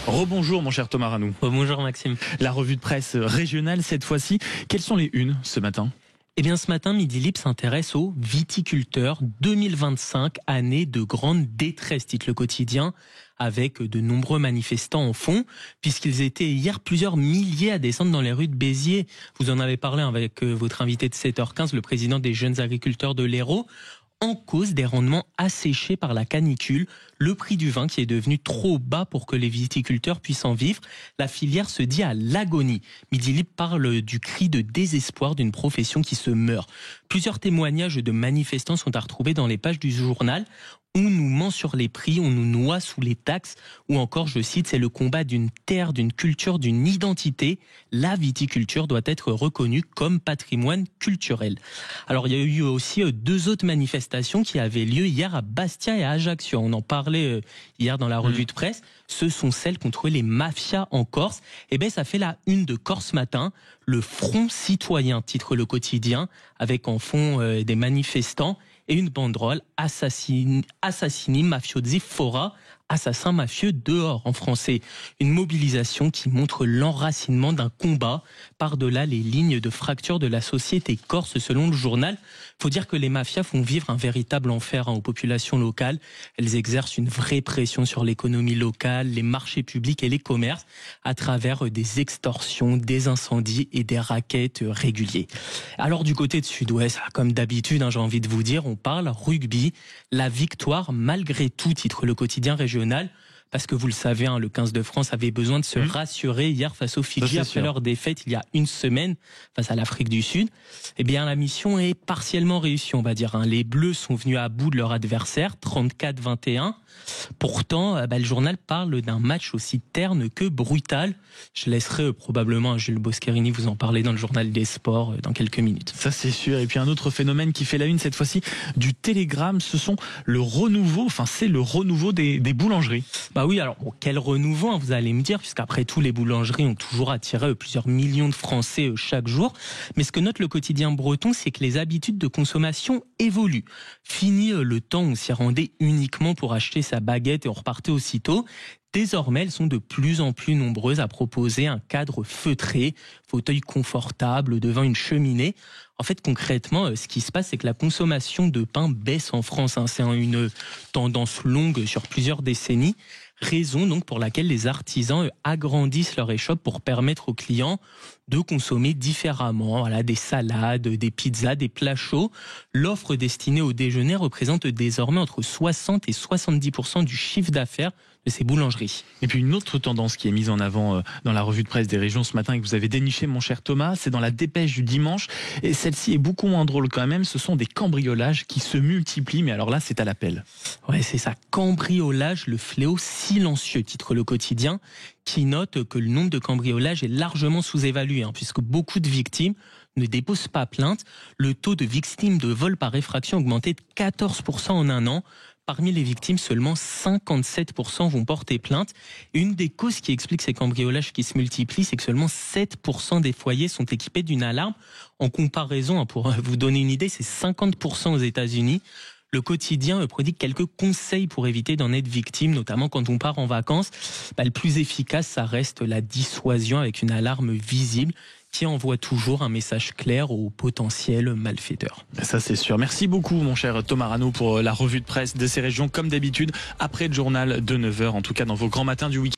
Rebonjour mon cher Thomas Ranou. Bonjour Maxime. La revue de presse régionale cette fois-ci. Quelles sont les unes ce matin ? Eh bien ce matin, Midi Libre s'intéresse aux viticulteurs. 2025, année de grande détresse, titre le quotidien, avec de nombreux manifestants en fond, puisqu'ils étaient hier plusieurs milliers à descendre dans les rues de Béziers. Vous en avez parlé avec votre invité de 7h15, le président des jeunes agriculteurs de l'Hérault. En cause des rendements asséchés par la canicule, le prix du vin qui est devenu trop bas pour que les viticulteurs puissent en vivre. La filière se dit à l'agonie. Midi Libre parle du cri de désespoir d'une profession qui se meurt. Plusieurs témoignages de manifestants sont à retrouver dans les pages du journal. On nous ment sur les prix, on nous noie sous les taxes, ou encore, je cite, c'est le combat d'une terre, d'une culture, d'une identité. La viticulture doit être reconnue comme patrimoine culturel. Alors, il y a eu aussi deux autres manifestations qui avaient lieu hier à Bastia et à Ajaccio. On en parlait hier dans la revue de presse. Ce sont celles contre les mafias en Corse. Eh bien, ça fait la une de Corse Matin. Le Front citoyen, titre le quotidien, avec en fond des manifestants et une banderole Assassini mafiosi fora, assassin mafieux dehors en français. Une mobilisation qui montre l'enracinement d'un combat par-delà les lignes de fracture de la société corse selon le journal. Faut dire que les mafias font vivre un véritable enfer aux populations locales. Elles exercent une vraie pression sur l'économie locale, les marchés publics et les commerces à travers des extorsions, des incendies et des rackets réguliers. Alors du côté de Sud-Ouest, comme d'habitude, j'ai envie de vous dire, on parle rugby. La victoire malgré tout, titre le quotidien régional. Parce que vous le savez, le 15 de France avait besoin de se rassurer hier face aux Fidji après leur défaite il y a une semaine face à l'Afrique du Sud. Eh bien, la mission est partiellement réussie, on va dire. Les Bleus sont venus à bout de leur adversaire, 34-21. Pourtant, le journal parle d'un match aussi terne que brutal. Je laisserai probablement Jules Boscherini vous en parler dans le journal des sports dans quelques minutes. Ça c'est sûr. Et puis un autre phénomène qui fait la une cette fois-ci du Télégramme, c'est le renouveau des boulangeries. Bah oui, alors quel renouveau, vous allez me dire, puisqu'après tout les boulangeries ont toujours attiré plusieurs millions de Français chaque jour. Mais ce que note le quotidien breton, c'est que les habitudes de consommation évoluent. Fini le temps où on s'y rendait uniquement pour acheter sa baguette et on repartait aussitôt. Désormais, elles sont de plus en plus nombreuses à proposer un cadre feutré, fauteuil confortable devant une cheminée. En fait, concrètement, ce qui se passe, c'est que la consommation de pain baisse en France. C'est une tendance longue sur plusieurs décennies. Raison donc pour laquelle les artisans agrandissent leur échoppe pour permettre aux clients de consommer différemment. Voilà, des salades, des pizzas, des plats chauds. L'offre destinée au déjeuner représente désormais entre 60 et 70% du chiffre d'affaires de ces boulangeries. Et puis une autre tendance qui est mise en avant dans la revue de presse des régions ce matin et que vous avez déniché mon cher Thomas, c'est dans la dépêche du dimanche. Et celle-ci est beaucoup moins drôle quand même. Ce sont des cambriolages qui se multiplient. Mais alors là, c'est à l'appel. Ouais, c'est ça. Cambriolage, le fléau silencieux, titre le quotidien, qui note que le nombre de cambriolages est largement sous-évalué, puisque beaucoup de victimes ne déposent pas plainte. Le taux de victimes de vol par effraction a augmenté de 14% en un an. Parmi les victimes, seulement 57% vont porter plainte. Une des causes qui explique ces cambriolages qui se multiplient, c'est que seulement 7% des foyers sont équipés d'une alarme. En comparaison, pour vous donner une idée, c'est 50% aux États-Unis. Le quotidien prodigue quelques conseils pour éviter d'en être victime, notamment quand on part en vacances. Le plus efficace, ça reste la dissuasion avec une alarme visible qui envoie toujours un message clair aux potentiels malfaiteurs. Ça c'est sûr. Merci beaucoup mon cher Thomas Ranou pour la revue de presse de ces régions comme d'habitude après le journal de 9h, en tout cas dans vos grands matins du week-end.